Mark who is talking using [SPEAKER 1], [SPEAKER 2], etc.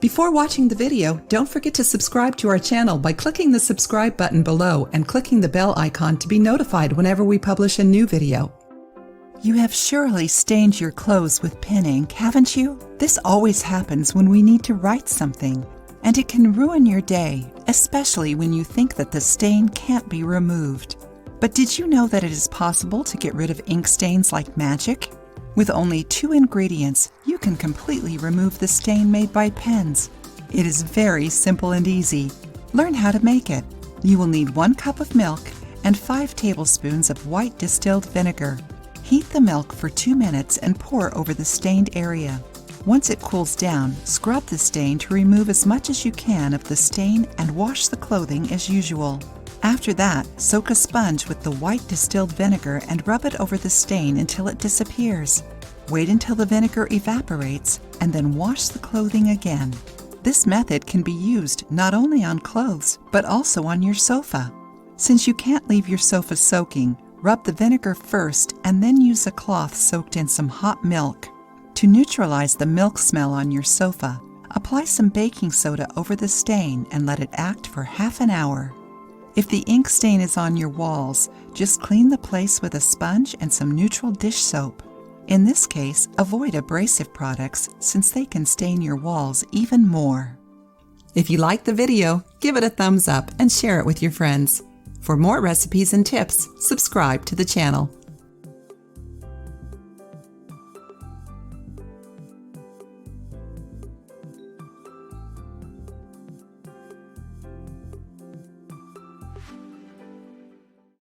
[SPEAKER 1] Before watching the video, don't forget to subscribe to our channel by clicking the subscribe button below and clicking the bell icon to be notified whenever we publish a new video. You have surely stained your clothes with pen ink, haven't you? This always happens when we need to write something, and it can ruin your day, especially when you think that the stain can't be removed. But did you know that it is possible to get rid of ink stains like magic? With only 2 ingredients, you can completely remove the stain made by pens. It is very simple and easy. Learn how to make it. You will need 1 cup of milk and 5 tablespoons of white distilled vinegar. Heat the milk for 2 minutes and pour over the stained area. Once it cools down, scrub the stain to remove as much as you can of the stain and wash the clothing as usual. After that, soak a sponge with the white distilled vinegar and rub it over the stain until it disappears. Wait until the vinegar evaporates and then wash the clothing again. This method can be used not only on clothes, but also on your sofa. Since you can't leave your sofa soaking, rub the vinegar first and then use a cloth soaked in some hot milk. To neutralize the milk smell on your sofa, apply some baking soda over the stain and let it act for half an hour. If the ink stain is on your walls, just clean the place with a sponge and some neutral dish soap. In this case, avoid abrasive products since they can stain your walls even more. If you liked the video, give it a thumbs up and share it with your friends. For more recipes and tips, subscribe to the channel.